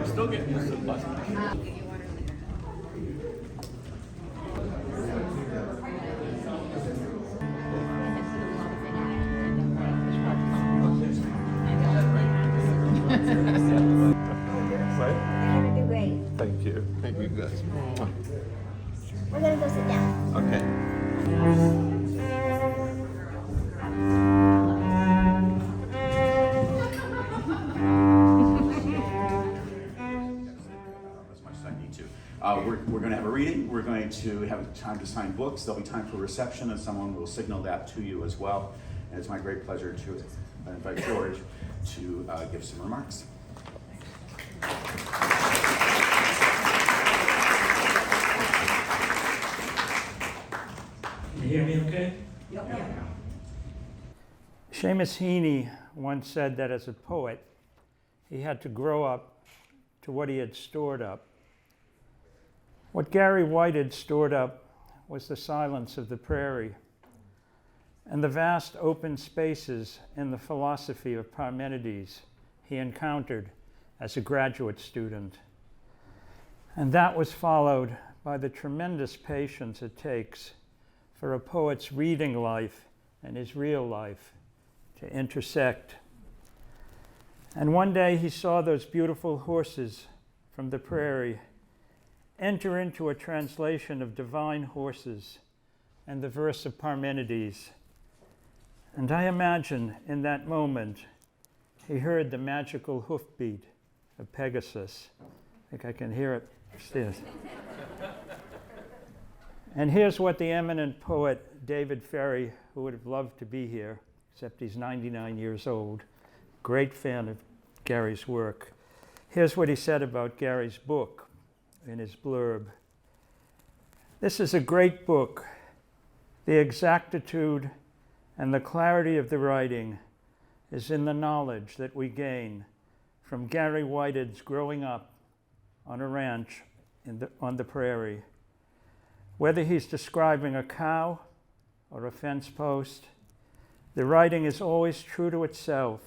I'm still getting used to the bus. You're gonna do great. Thank you. Thank you guys. We're gonna go sit down. Okay. As much as I need to. We're going to have a reading. We're going to have time to sign books. There'll be time for reception, and someone will signal that to you as well. And it's my great pleasure to invite George to give some remarks. Can you hear me okay? Seamus Heaney once said that as a poet, he had to grow up to what he had stored up. What Gary White had stored up was the silence of the prairie and the vast open spaces in the philosophy of Parmenides he encountered as a graduate student. And that was followed by the tremendous patience it takes for a poet's reading life and his real life to intersect. And one day he saw those beautiful horses from the prairie enter into a translation of divine horses and the verse of Parmenides. And I imagine in that moment he heard the magical hoofbeat of Pegasus. I think I can hear it upstairs. And here's what the eminent poet David Ferry, who would have loved to be here, except he's 99 years old, great fan of Gary's work. Here's what he said about Gary's book in his blurb. This is a great book. The exactitude and the clarity of the writing is in the knowledge that we gain from Gary Whitehead's growing up on a ranch on the prairie. Whether he's describing a cow or a fence post, the writing is always true to itself,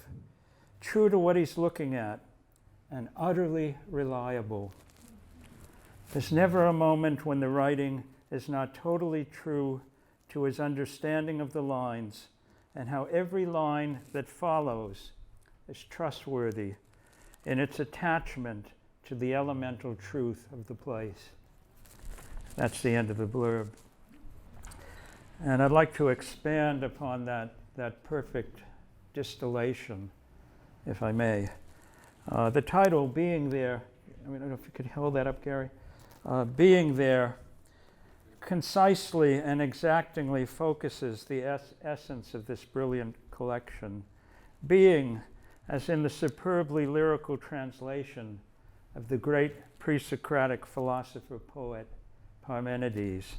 true to what he's looking at, and utterly reliable. There's never a moment when the writing is not totally true to his understanding of the lines and how every line that follows is trustworthy in its attachment to the elemental truth of the place. That's the end of the blurb. And I'd like to expand upon that perfect distillation, if I may. The title, Being There, I don't know if you could hold that up, Gary. Being There concisely and exactingly focuses the essence of this brilliant collection. Being, as in the superbly lyrical translation of the great pre-Socratic philosopher-poet Parmenides.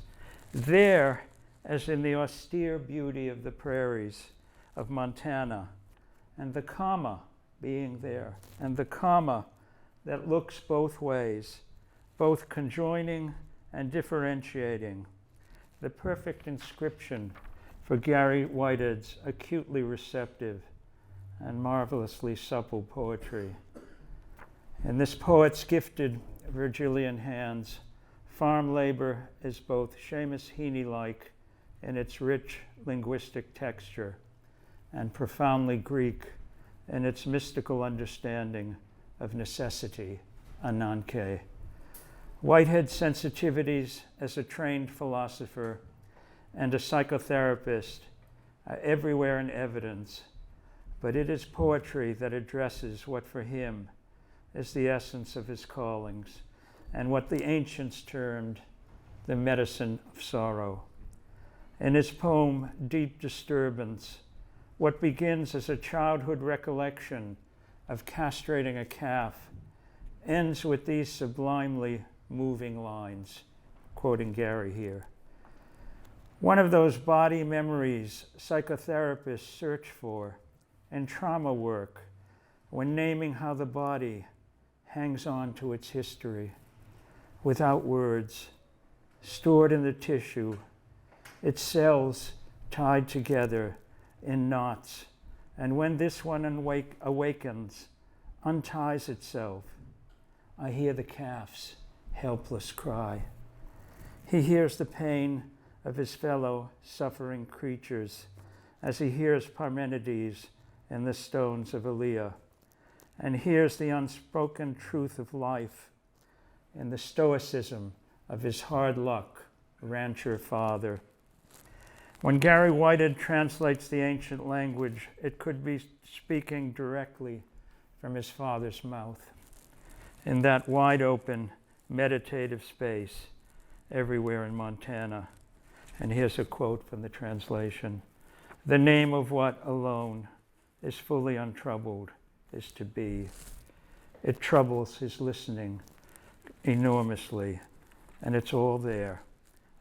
There, as in the austere beauty of the prairies of Montana, and the comma being there, and the comma that looks both ways, both conjoining and differentiating, the perfect inscription for Gary Whitehead's acutely receptive and marvelously supple poetry. In this poet's gifted Virgilian hands, farm labor is both Seamus Heaney-like in its rich linguistic texture and profoundly Greek in its mystical understanding of necessity, ananke. Whitehead's sensitivities as a trained philosopher and a psychotherapist are everywhere in evidence, but it is poetry that addresses what for him is the essence of his callings and what the ancients termed the medicine of sorrow. In his poem, Deep Disturbance, what begins as a childhood recollection of castrating a calf ends with these sublimely moving lines, quoting Gary here. One of those body memories psychotherapists search for in trauma work when naming how the body hangs on to its history without words, stored in the tissue, its cells tied together in knots, and when this one awakens, unties itself, I hear the calf's helpless cry. He hears the pain of his fellow suffering creatures as he hears Parmenides and the stones of Elia, and hears the unspoken truth of life and the stoicism of his hard luck rancher father. When Gary Whited translates the ancient language, it could be speaking directly from his father's mouth in that wide open, meditative space everywhere in Montana. And here's a quote from the translation. The name of what alone is fully untroubled is to be. It troubles his listening enormously, and it's all there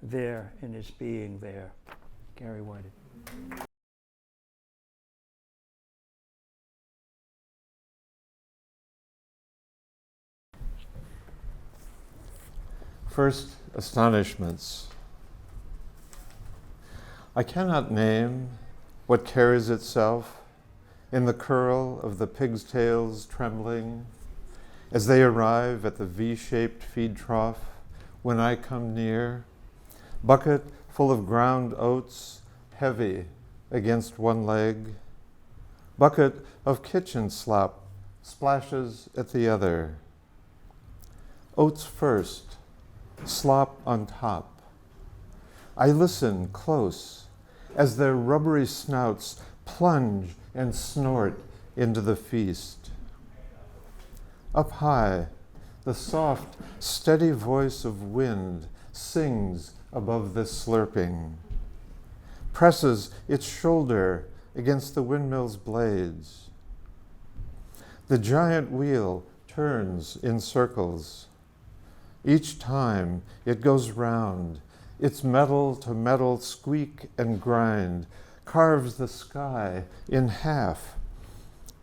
in his being there. Gary Whited. First, astonishments. I cannot name what carries itself in the curl of the pig's tails trembling as they arrive at the V-shaped feed trough when I come near, bucket full of ground oats heavy against one leg, bucket of kitchen slop splashes at the other. Oats first, slop on top. I listen close as their rubbery snouts plunge and snort into the feast. Up high, the soft, steady voice of wind sings above this slurping, presses its shoulder against the windmill's blades. The giant wheel turns in circles. Each time it goes round, its metal-to-metal squeak and grind carves the sky in half,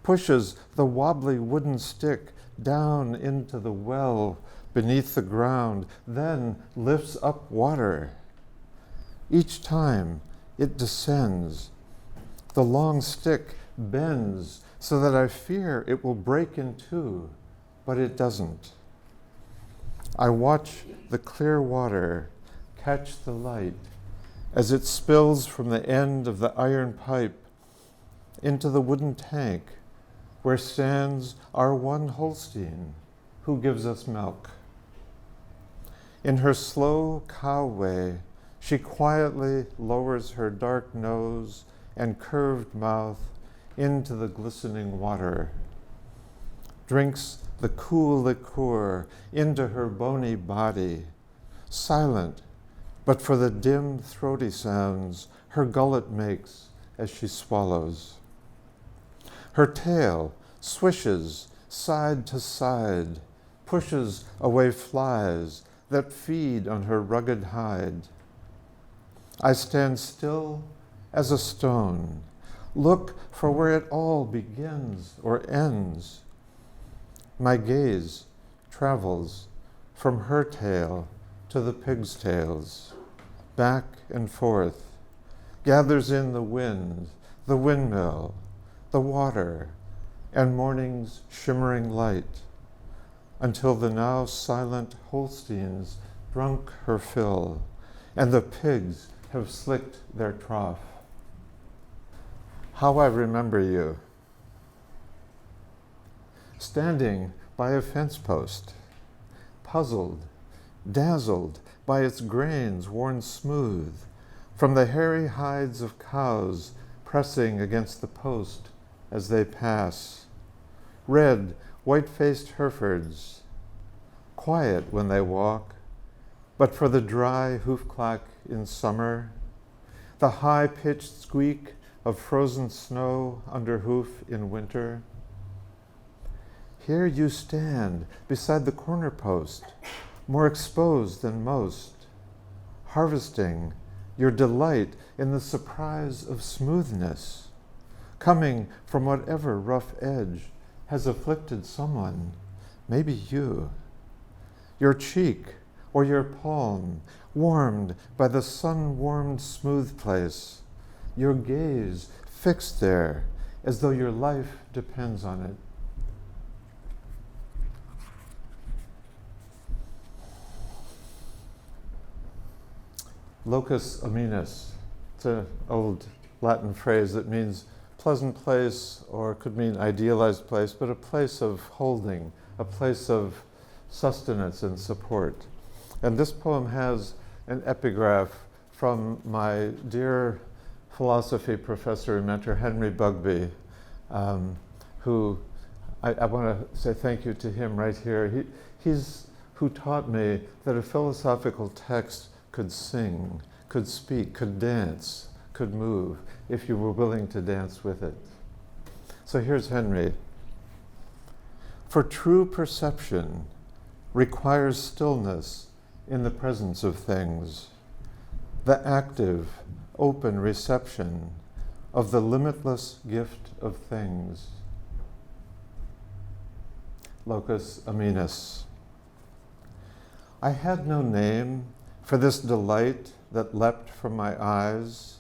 pushes the wobbly wooden stick down into the well beneath the ground, then lifts up water. Each time it descends, the long stick bends so that I fear it will break in two, but it doesn't. I watch the clear water catch the light as it spills from the end of the iron pipe into the wooden tank where stands our one Holstein who gives us milk. In her slow cow way, she quietly lowers her dark nose and curved mouth into the glistening water, drinks the cool liqueur into her bony body, silent but for the dim, throaty sounds her gullet makes as she swallows. Her tail swishes side to side, pushes away flies that feed on her rugged hide. I stand still as a stone, look for where it all begins or ends. My gaze travels from her tail to the pig's tails, back and forth, gathers in the wind, the windmill, the water, and morning's shimmering light, until the now silent Holsteins drunk her fill, and the pigs have slicked their trough. How I remember you, standing by a fence post, puzzled, dazzled by its grains worn smooth from the hairy hides of cows pressing against the post as they pass, red, white-faced Herefords, quiet when they walk, but for the dry hoof-clack in summer, the high-pitched squeak of frozen snow under hoof in winter. Here you stand beside the corner post, more exposed than most, harvesting your delight in the surprise of smoothness, coming from whatever rough edge has afflicted someone, maybe you. Your cheek or your palm, warmed by the sun-warmed smooth place, your gaze fixed there as though your life depends on it. Locus amenus. It's an old Latin phrase that means pleasant place, or could mean idealized place, but a place of holding, a place of sustenance and support. And this poem has an epigraph from my dear philosophy professor and mentor, Henry Bugby, who I want to say thank you to him right here. He's who taught me that a philosophical text could sing, could speak, could dance, could move, if you were willing to dance with it. So here's Henry. For true perception requires stillness in the presence of things, the active, open reception of the limitless gift of things. Locus amenus. I had no name for this delight that leapt from my eyes,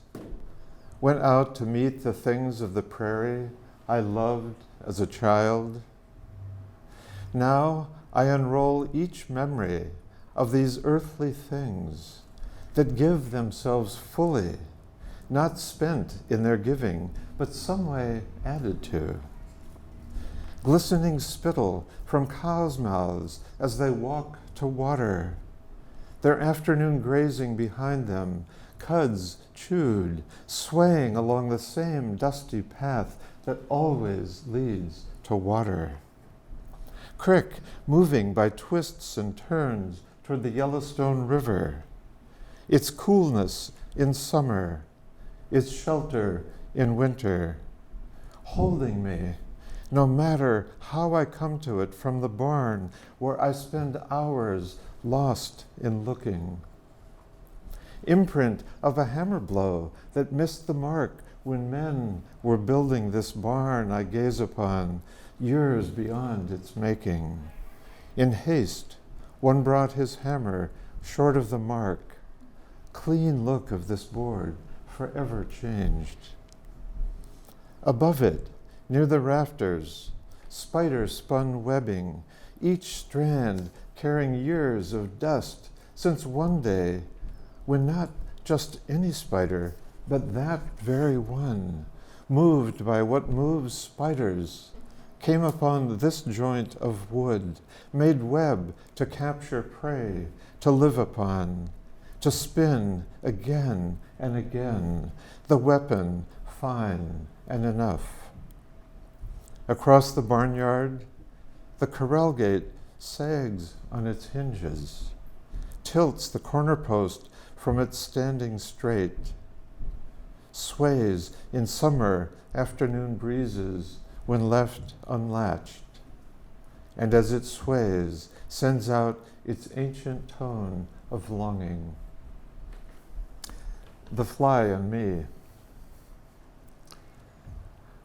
went out to meet the things of the prairie I loved as a child. Now I unroll each memory of these earthly things that give themselves fully, not spent in their giving, but some way added to. Glistening spittle from cows' mouths as they walk to water, their afternoon grazing behind them, cuds chewed, swaying along the same dusty path that always leads to water. Crick moving by twists and turns toward the Yellowstone River, its coolness in summer, its shelter in winter, holding me no matter how I come to it from the barn where I spend hours lost in looking. Imprint of a hammer blow that missed the mark when men were building this barn I gaze upon, years beyond its making. In haste, one brought his hammer short of the mark. Clean look of this board, forever changed. Above it, near the rafters, spider-spun webbing, each strand carrying years of dust since one day when not just any spider, but that very one, moved by what moves spiders, came upon this joint of wood, made web to capture prey, to live upon, to spin again and again, the weapon fine and enough. Across the barnyard, the corral gate sags on its hinges, tilts the corner post from its standing straight, sways in summer afternoon breezes when left unlatched, and as it sways, sends out its ancient tone of longing. The fly on me.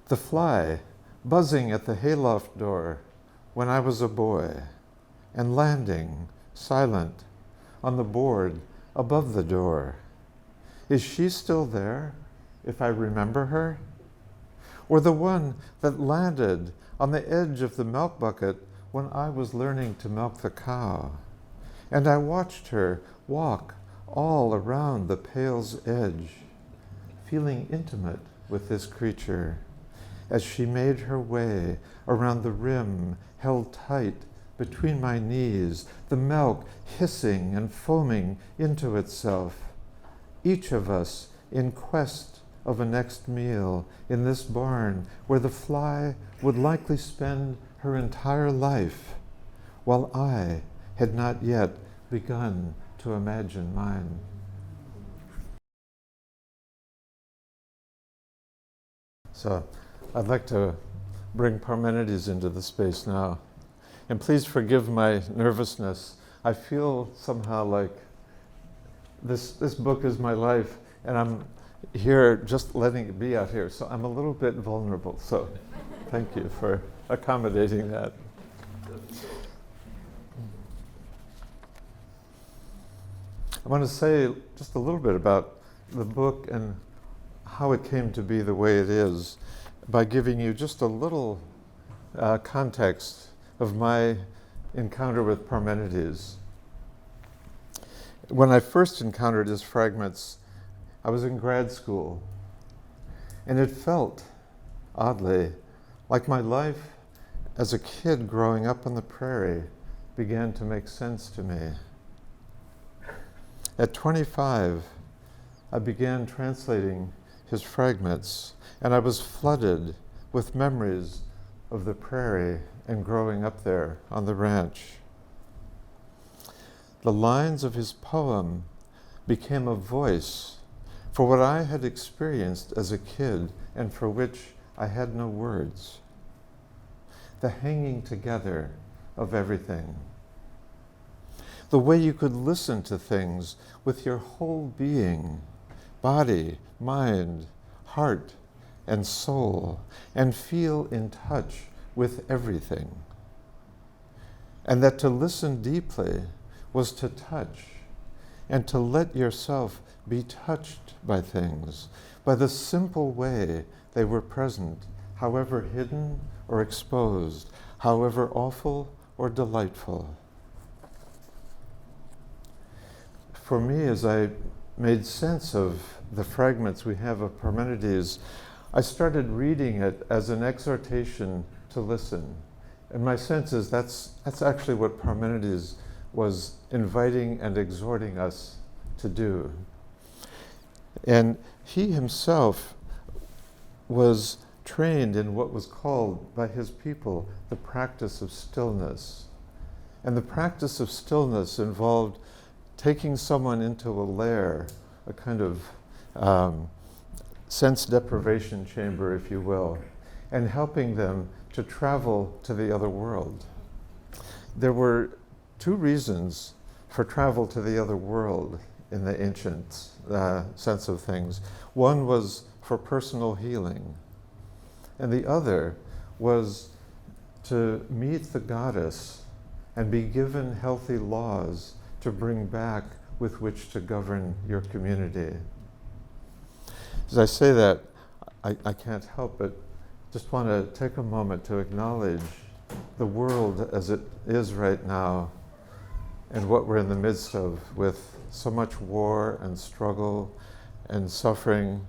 The fly buzzing at the hayloft door when I was a boy, and landing, silent, on the board above the door. Is she still there, if I remember her? Or the one that landed on the edge of the milk bucket when I was learning to milk the cow, and I watched her walk all around the pail's edge, feeling intimate with this creature, as she made her way around the rim held tight between my knees, the milk hissing and foaming into itself, each of us in quest of a next meal in this barn where the fly would likely spend her entire life, while I had not yet begun to imagine mine. So I'd like to bring Parmenides into the space now. And please forgive my nervousness. I feel somehow like this book is my life, and I'm here just letting it be out here. So I'm a little bit vulnerable. So thank you for accommodating that. I want to say just a little bit about the book and how it came to be the way it is by giving you just a little context of my encounter with Parmenides. When I first encountered his fragments, I was in grad school, and it felt, oddly, like my life as a kid growing up on the prairie began to make sense to me. At 25, I began translating his fragments, and I was flooded with memories of the prairie and growing up there on the ranch. The lines of his poem became a voice for what I had experienced as a kid and for which I had no words. The hanging together of everything. The way you could listen to things with your whole being, body, mind, heart, and soul, and feel in touch with everything. And that to listen deeply was to touch, and to let yourself be touched by things, by the simple way they were present, however hidden or exposed, however awful or delightful. For me, as I made sense of the fragments we have of Parmenides, I started reading it as an exhortation to listen. And my sense is that's actually what Parmenides was inviting and exhorting us to do. And he himself was trained in what was called by his people the practice of stillness. And the practice of stillness involved taking someone into a lair, a kind of sense deprivation chamber, if you will, and helping them to travel to the other world. There were two reasons for travel to the other world in the ancient sense of things. One was for personal healing, and the other was to meet the goddess and be given healthy laws to bring back with which to govern your community. As I say that, I can't help but just want to take a moment to acknowledge the world as it is right now and what we're in the midst of, with so much war and struggle and suffering,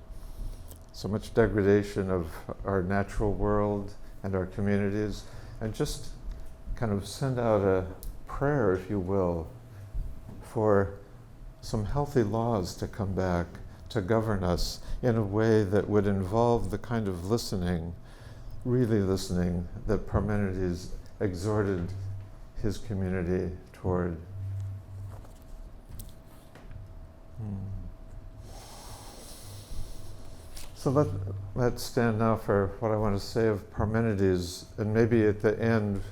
so much degradation of our natural world and our communities, and just kind of send out a prayer, if you will, for some healthy laws to come back to govern us in a way that would involve the kind of listening, really listening, that Parmenides exhorted his community toward. So let's stand now for what I want to say of Parmenides, and maybe at the end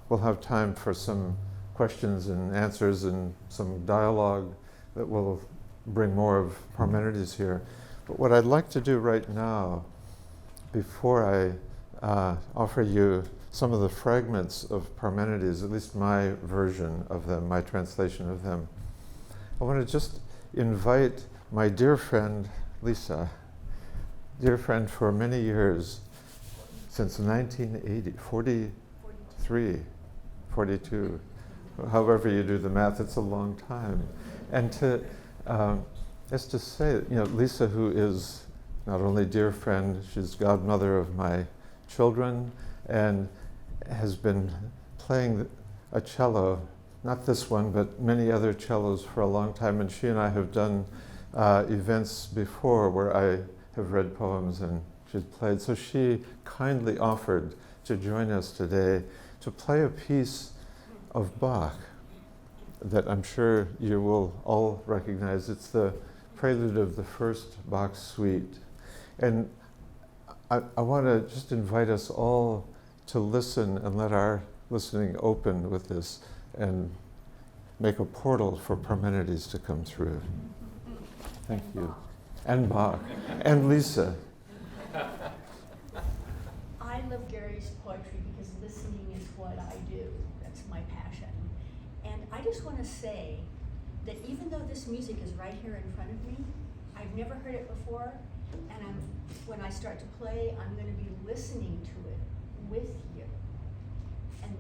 we'll have time for some questions and answers and some dialogue that will bring more of Parmenides here. But what I'd like to do right now, before I offer you some of the fragments of Parmenides, at least my version of them, my translation of them, I want to just invite my dear friend Lisa, dear friend for many years, since 1980, 43, 42, however you do the math, it's a long time. And to, as to say, Lisa, who is not only dear friend, she's godmother of my children and has been playing a cello, not this one, but many other cellos for a long time. And she and I have done events before where I have read poems and she's played. So she kindly offered to join us today to play a piece of Bach that I'm sure you will all recognize. It's the prelude of the first Bach suite. And I want to just invite us all to listen and let our listening open with this and make a portal for Parmenides to come through. Thank you. And Bach. And Lisa. I love Gary's poetry because listening is what I do. That's my passion. And I just want to say that even though this music is right here in front of me, I've never heard it before, and when I start to play, I'm going to be listening to it with you. And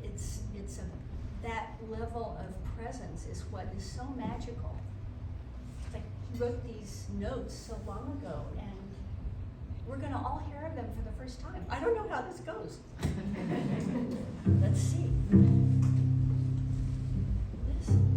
it's a that level of presence is what is so magical. It's like he wrote these notes so long ago, and we're going to all hear them for the first time. I don't know how this goes. Let's see. Listen.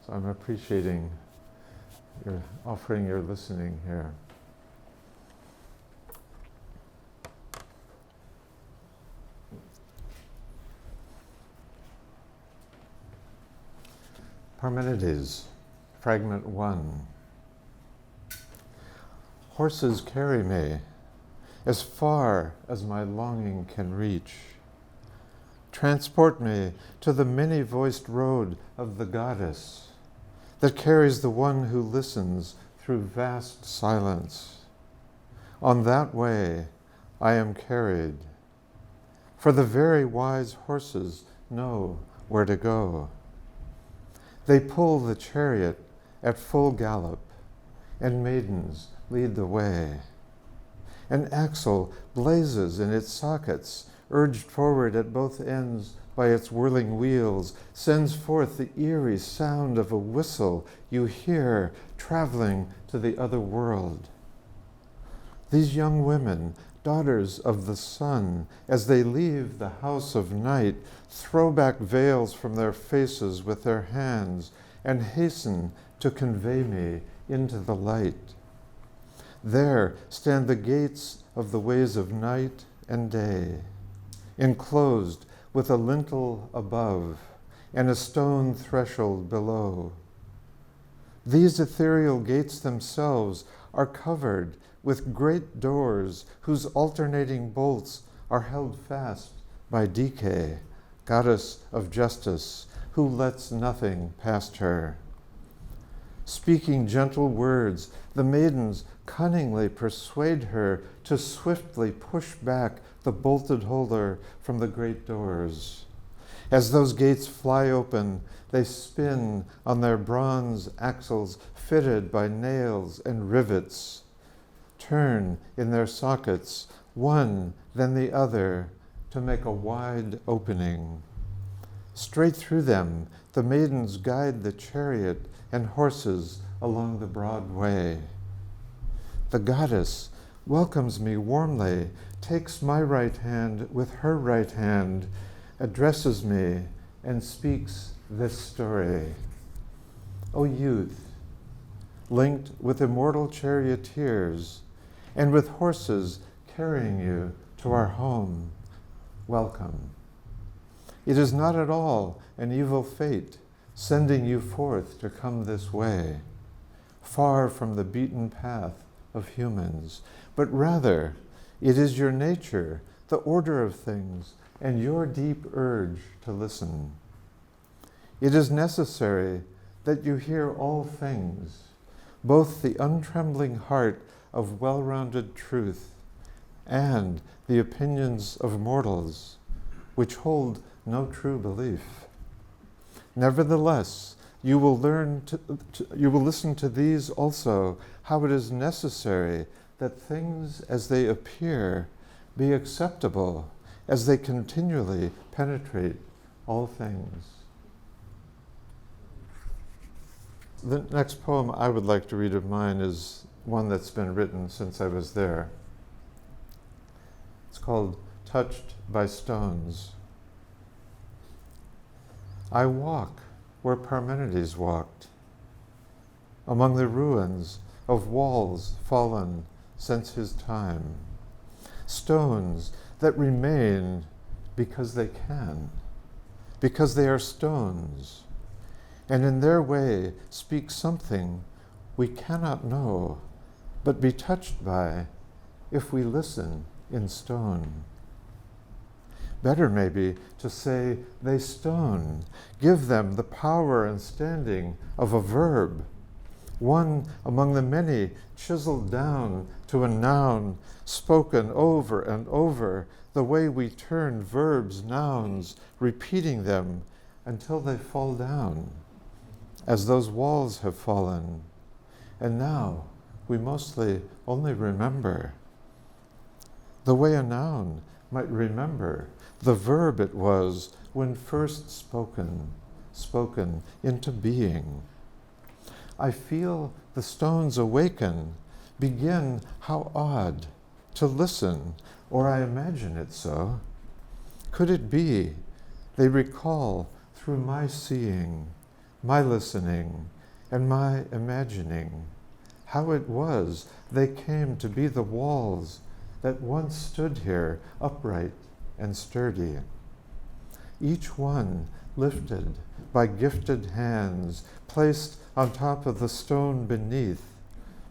So I'm appreciating your offering your listening here. Parmenides, Fragment 1. Horses carry me as far as my longing can reach. Transport me to the many-voiced road of the goddess that carries the one who listens through vast silence. On that way I am carried, for the very wise horses know where to go. They pull the chariot at full gallop, and maidens lead the way. An axle blazes in its sockets, urged forward at both ends by its whirling wheels, sends forth the eerie sound of a whistle you hear traveling to the other world. These young women daughters of the sun, as they leave the house of night, throw back veils from their faces with their hands and hasten to convey me into the light. There stand the gates of the ways of night and day, enclosed with a lintel above and a stone threshold below. These ethereal gates themselves are covered with great doors whose alternating bolts are held fast by Decay, goddess of justice, who lets nothing past her. Speaking gentle words, the maidens cunningly persuade her to swiftly push back the bolted holder from the great doors. As those gates fly open, they spin on their bronze axles fitted by nails and rivets, turn in their sockets, one then the other, to make a wide opening. Straight through them, the maidens guide the chariot and horses along the broad way. The goddess welcomes me warmly, takes my right hand with her right hand, addresses me, and speaks this story. O youth, linked with immortal charioteers, and with horses carrying you to our home, welcome. It is not at all an evil fate sending you forth to come this way, far from the beaten path of humans, but rather it is your nature, the order of things, and your deep urge to listen. It is necessary that you hear all things, both the untrembling heart of well-rounded truth and the opinions of mortals, which hold no true belief. Nevertheless, you will listen to these also, how it is necessary that things as they appear be acceptable as they continually penetrate all things. The next poem I would like to read of mine is one that's been written since I was there. It's called Touched by Stones. I walk where Parmenides walked, among the ruins of walls fallen since his time, stones that remain because they can, because they are stones, and in their way speak something we cannot know, but be touched by if we listen in stone. Better maybe to say they stone, give them the power and standing of a verb, one among the many chiseled down to a noun, spoken over and over, the way we turn verbs, nouns, repeating them until they fall down, as those walls have fallen. And now we mostly only remember the way a noun might remember the verb it was when first spoken into being. I feel the stones awaken, begin, how odd, to listen, or I imagine it so. Could it be they recall through my seeing, my listening, and my imagining how it was they came to be the walls that once stood here upright and sturdy, each one lifted by gifted hands, placed on top of the stone beneath,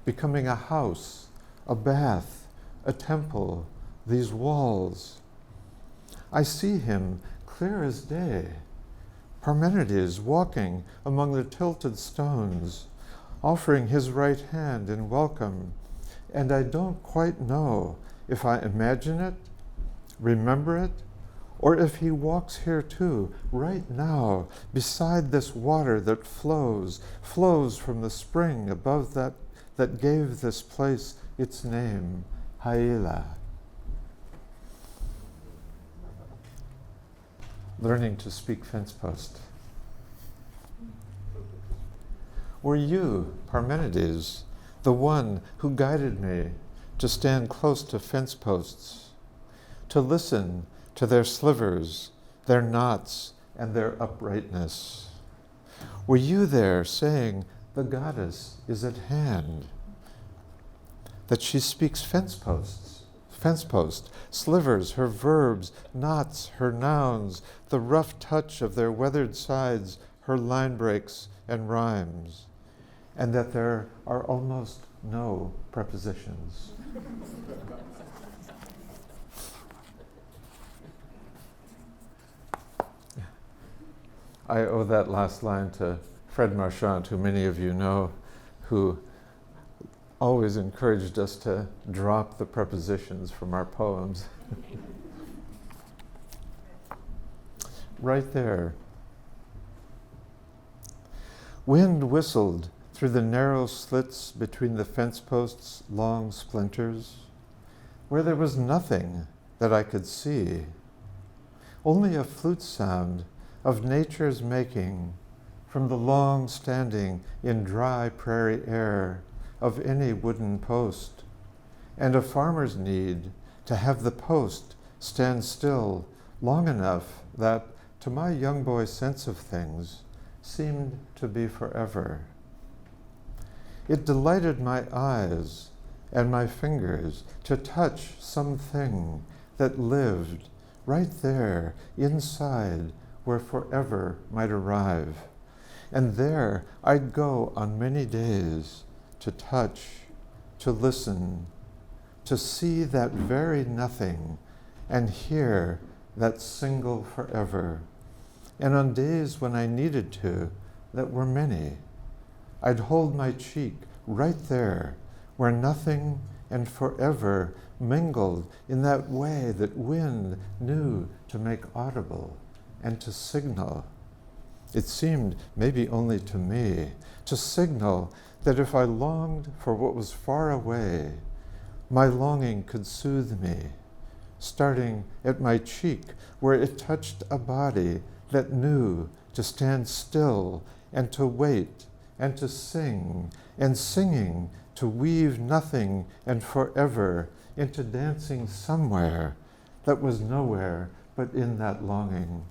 becoming a house, a bath, a temple, these walls. I see him clear as day, Parmenides walking among the tilted stones, offering his right hand in welcome, and I don't quite know if I imagine it, remember it, or if he walks here too, right now, beside this water that flows from the spring above that gave this place its name, Haila. Learning to speak fence post. Were you, Parmenides, the one who guided me to stand close to fence posts, to listen to their slivers, their knots, and their uprightness? Were you there saying, the goddess is at hand? That she speaks fence post, slivers, her verbs, knots, her nouns, the rough touch of their weathered sides, her line breaks and rhymes, and that there are almost no prepositions. I owe that last line to Fred Marchand, who many of you know, who always encouraged us to drop the prepositions from our poems. Right there. Wind whistled through the narrow slits between the fence posts' long splinters, where there was nothing that I could see, only a flute sound of nature's making from the long-standing in dry prairie air of any wooden post, and a farmer's need to have the post stand still long enough that, to my young boy sense of things, seemed to be forever. It delighted my eyes and my fingers to touch something that lived right there inside where forever might arrive. And there I'd go on many days to touch, to listen, to see that very nothing and hear that single forever. And on days when I needed to, that were many, I'd hold my cheek right there where nothing and forever mingled in that way that wind knew to make audible and to signal. It seemed, maybe only to me, to signal that if I longed for what was far away, my longing could soothe me, starting at my cheek where it touched a body that knew to stand still and to wait and to sing, and singing to weave nothing and forever into dancing somewhere that was nowhere but in that longing.